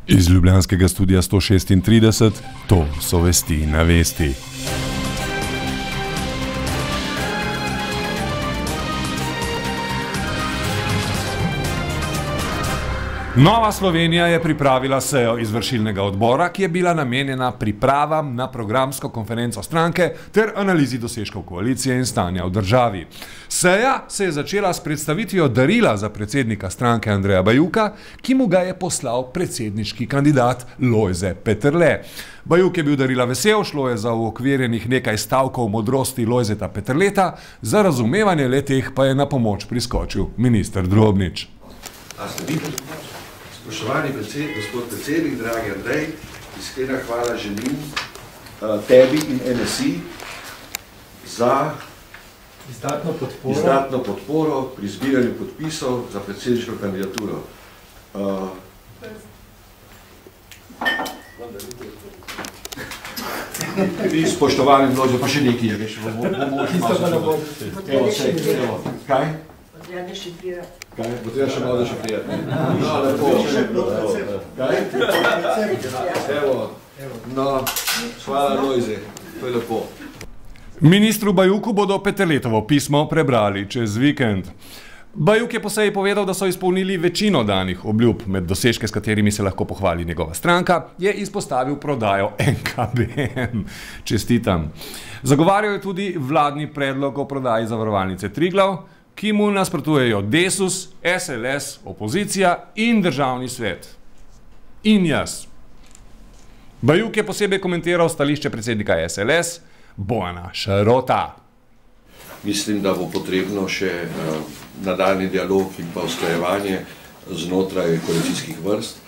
Iz ljubljanskega studia 136, to so vesti na vesti. Nova Slovenija je pripravila sejo izvršilnega odbora, ki je bila namenjena pripravam na programsko konferenco stranke ter analizi dosežkov koalicije in stanja v državi. Seja se je začela s predstavitvijo darila za predsednika stranke Andreja Bajuka, ki mu ga je poslal predsedniški kandidat Lojze Peterle. Bajuk je bil darila vesel, šlo je za uokvirjenih nekaj stavkov modrosti Lojzeta Peterleta, za razumevanje le-teh pa je na pomoč priskočil minister Drobnič. Spoštovani gospod predsednik, dragi Andrej, iskrena hvala želim tebi in NSI za izdatno podporo pri zbiranju podpisov za predsedniško kandidaturo. Spoštovani množo, pa še nekaj je, veš, kaj? Treba dešifrirati. Kaj? Bo treba še malo dešifrirati. No, lepo. Kaj? Evo. No, hvala Lojze. To je lepo. Ministru Bajuku bodo Peterletovo pismo prebrali čez vikend. Bajuk je po seji povedal, da so izpolnili večino danih obljub. Med dosežke, s katerimi se lahko pohvali njegova stranka, je izpostavil prodajo NKBM. Čestitam. Zagovarjal je tudi vladni predlog o prodaji zavarovalnice Triglav, ki mu nasprotujejo Desus, SLS, opozicija in državni svet. In jaz. Bajuk je posebej komentiral stališče predsednika SLS, Bojana Šarota. Mislim, da bo potrebno še nadaljnji dialog in pa usklajevanje znotraj koalicijskih vrst.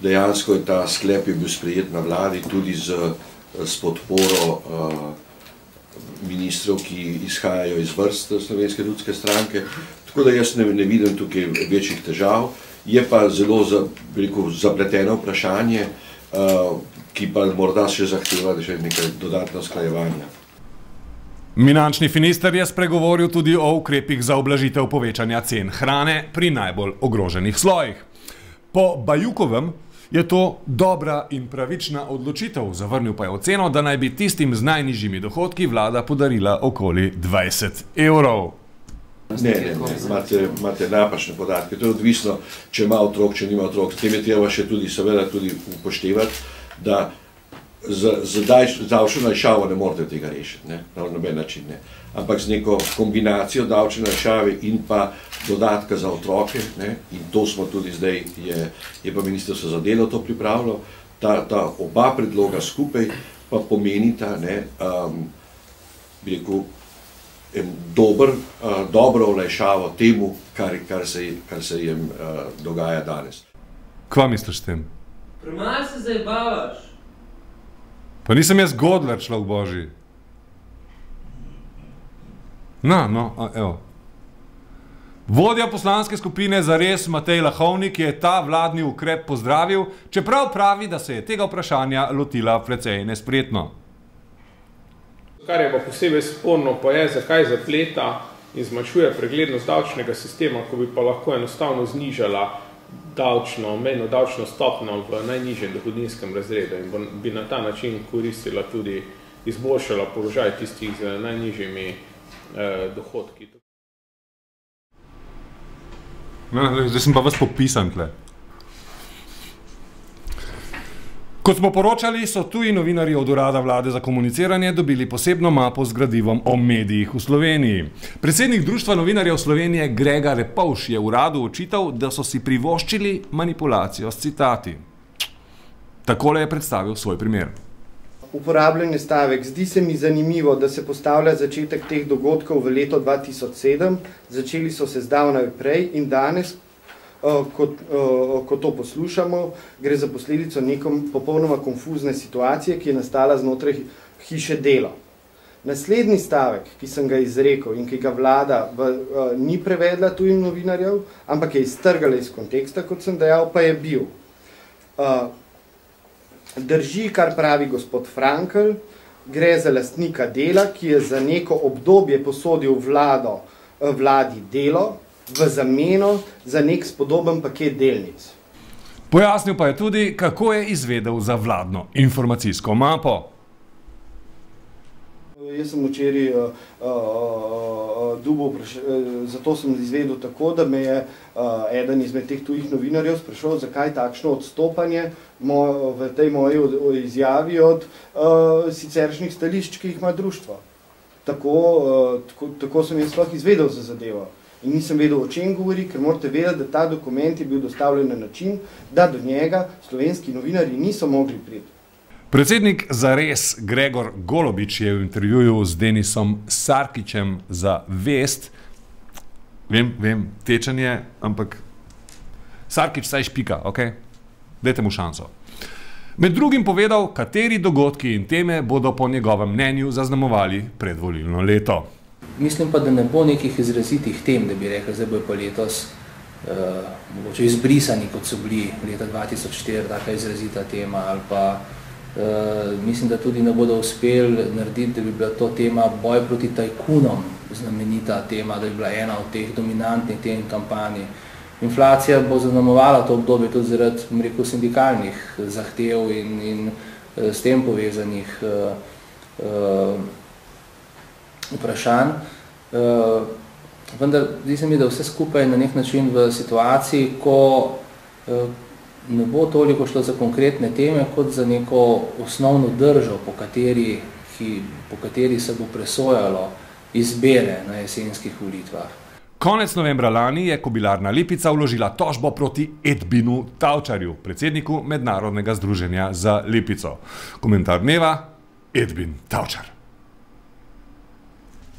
Dejansko je ta sklep bil sprejet na vladi tudi s podporo ministrov, ki izhajajo iz vrst Slovenske ljudske stranke, tako da jaz ne vidim tukaj večjih težav. Je pa zelo zapleteno vprašanje, ki pa morda še zahteva še nekaj dodatno usklajevanja. Finančni minister je spregovoril tudi o ukrepih za ublažitev povečanja cen hrane pri najbolj ogroženih slojih. Po Bajukovem je to dobra in pravična odločitev, zavrnil pa je oceno, da naj bi tistim z najnižjimi dohodki vlada podarila okoli 20 evrov. Ne, imate napačne podatke. To je odvisno, če ima otrok, če nima otrok. S tem je treba še seveda tudi upoštevati, da z davčno olajšavo ne morate tega rešiti, na noben način ne. Ampak z neko kombinacijo davčne olajšave in pa dodatka za otroke, in to smo tudi zdaj, je pa ministrstvo za delo to pripravilo, ta oba predloga skupaj pa pomenita, bi rekel, dobro olajšavo temu, kar se jim dogaja danes. Kva misliš s tem? Premalo se zajebavaš. Pa nisem jaz Godler, človek božji. No, evo. Vodja poslanske skupine Zares Matej Lahovnik je ta vladni ukrep pozdravil, čeprav pravi, da se je tega vprašanja lotila precej nespretno. Kar je pa posebej sporno, pa je, zakaj zapleta in zmanjšuje preglednost davčnega sistema, ko bi pa lahko enostavno znižala mejno davčno stopnjo v najnižjem dohodninskem razredu in bi na ta način koristila tudi, izboljšala položaj tistih z najnižjimi dohodki. Zdaj sem pa vas popisan tle. Kot smo poročali, so tuji novinarji od Urada vlade za komuniciranje dobili posebno mapo z gradivom o medijih v Sloveniji. Predsednik Društva novinarjev Slovenije Grega Repovš je uradu očital, da so si privoščili manipulacijo s citati. Takole je predstavil svoj primer. Uporabljen je stavek: zdi se mi zanimivo, da se postavlja začetek teh dogodkov v leto 2007, začeli so se zdavnaj prej in danes, ko to poslušamo, gre za posledico nekom popolnoma konfuzne situacije, ki je nastala znotraj hiše Delo. Naslednji stavek, ki sem ga izrekel in ki ga vlada ni prevedla tujim novinarjev, ampak je iztrgala iz konteksta, kot sem dejal, pa je bil: drži, kar pravi gospod Frankl, gre za lastnika Dela, ki je za neko obdobje posodil vladi Delo v zameno za nek spodoben paket delnic. Pojasnil pa je tudi, kako je izvedel za vladno informacijsko mapo. Jaz sem včeraj zato sem izvedel tako, da me je eden izmed teh tujih novinarjev sprašal, zakaj takšno odstopanje v tej moji izjavi od siceršnjih stališč, ki jih ima društvo. Tako sem jaz sploh izvedel za zadevo. In nisem vedel, o čem govori, ker morate vedeti, da ta dokument je bil dostavljen na način, da do njega slovenski novinarji niso mogli priti. Predsednik Zares Gregor Golobič je v intervjuju z Denisom Sarkićem za Vest, vem, tečen je, ampak Sarkić saj špika, ok? Dajte mu šanso. Med drugim povedal, kateri dogodki in teme bodo po njegovem mnenju zaznamovali predvolilno leto. Mislim pa, da ne bo nekih izrazitih tem, da bi rekli, zdaj bo pa letos mogoče izbrisani, kot so bili leta 2004, taka izrazita tema, ali pa mislim, da tudi ne bodo uspeli narediti, da bi bila to tema boj proti tajkunom, znamenita tema, da bi bila ena od teh dominantnih tem kampanji. Inflacija bo zaznamovala to obdobje tudi zaradi, rekel, sindikalnih zahtev in s tem povezanih vprašanj. Vendar zdi se mi, da vse skupaj na nek način v situaciji, ko ne bo toliko šlo za konkretne teme, kot za neko osnovno držo, po kateri se bo presojalo izbere na jesenskih volitvah. Konec novembra lani je Kobilarna Lipica vložila tožbo proti Edbinu Tavčarju, predsedniku Mednarodnega združenja za Lipico. Komentar dneva: Edbin Tavčar.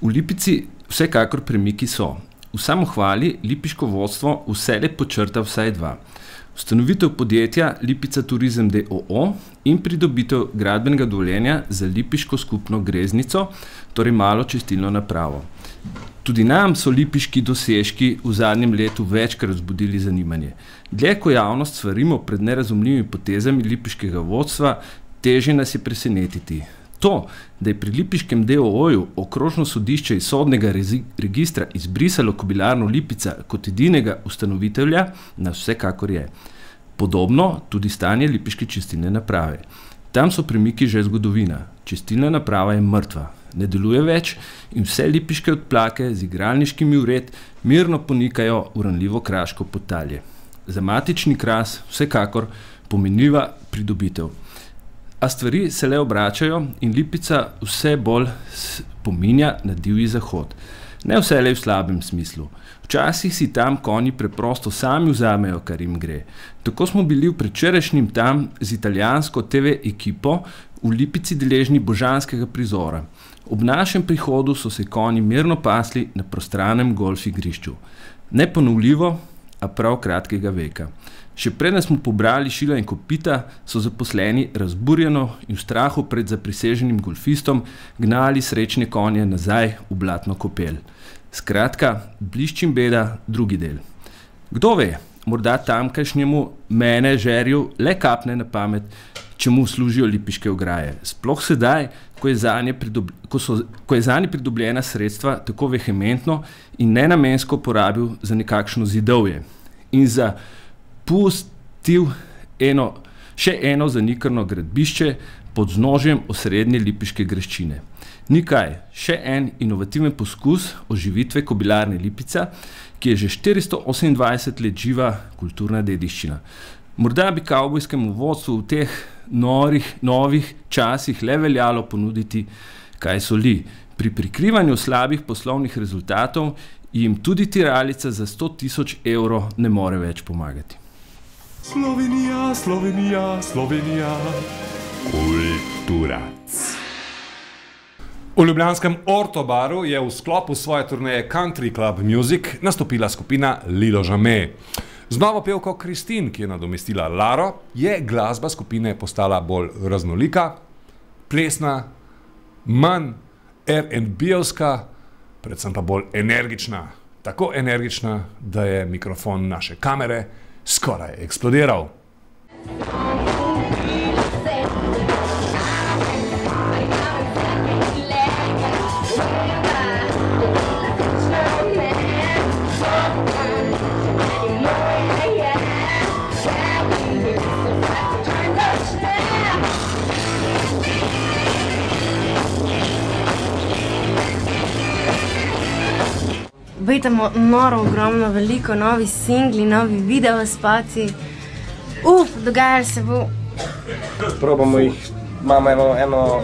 V Lipici vsekakor premiki so. V samohvali lipiško vodstvo vselej počrta vsaj dva. Ustanovitev podjetja Lipica Turizem d.o.o. in pridobitev gradbenega dovoljenja za lipiško skupno greznico, torej malo čistilno napravo. Tudi nam so lipiški dosežki v zadnjem letu večkrat vzbudili zanimanje. Dlje ko javnost svarimo pred nerazumljivimi potezami lipiškega vodstva, težje nas je presenetiti. To, da je pri lipiškem d.o.o.-ju okrožno sodišče iz sodnega registra izbrisalo Kobilarno Lipica kot edinega ustanovitelja, nas vsekakor je. Podobno tudi stanje lipiške čistilne naprave. Tam so premiki že zgodovina. Čistilna naprava je mrtva, ne deluje več in vse lipiške odplake z igralniškimi vred mirno ponikajo v ranljivo kraško podtalje. Za matični Kras vsekakor pomenljiva pridobitev. A stvari se le obračajo in Lipica vse bolj spominja na divji zahod. Ne vselej v slabem smislu. Včasih si tam konji preprosto sami vzamejo, kar jim gre. Tako smo bili v predvčerajšnjem tam z italijansko TV ekipo v Lipici deležni božanskega prizora. Ob našem prihodu so se konji mirno pasli na prostranem golf igrišču. Neponovljivo, a prav kratkega veka. Še preden smo pobrali šila in kopita, so zaposleni razburjeno in v strahu pred zapriseženim golfistom gnali srečne konje nazaj v blatno kopel. Skratka, bliščim beda, drugi del. Kdo ve, morda tamkajšnjemu menedžerju le kapne na pamet, čemu služijo lipiške ograje. Sploh sedaj, ko je zanje pridobljena sredstva tako vehementno in nenamensko porabil za nekakšno zidovje in za pustil še eno zanikrno gradbišče pod vznožjem osrednje lipiške graščine. Nikaj, še en inovativen poskus oživitve Kobilarne Lipica, ki je že 428 let živa kulturna dediščina. Morda bi kavbojskemu vodstvu v teh novih časih le veljalo ponuditi, kaj soli. Pri prikrivanju slabih poslovnih rezultatov jim tudi tiralica za 100 000 evrov ne more več pomagati. Slovenija, Slovenija, Slovenija, kulturac. V ljubljanskem Ortobaru je v sklopu svoje turneje Country Club Music nastopila skupina Lilo Žame. Z novo pevko Kristin, ki je nadomestila Laro, je glasba skupine postala bolj raznolika, plesna, manj R&B-ovska, predvsem pa bolj energična. Tako energična, da je mikrofon naše kamere skoraj eksplodiral. obetamo noro ogromno, veliko, novi singli, novi video spoti. Dogajalo se bo. Probamo jih, imamo eno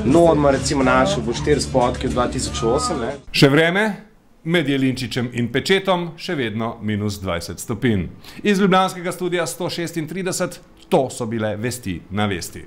normo, recimo našo, bo 4 spotke v 2008. Ne? Še vreme? Med Jelinčičem in Pečetom še vedno minus 20 stopinj. Iz ljubljanskega studia 136, to so bile vesti na vesti.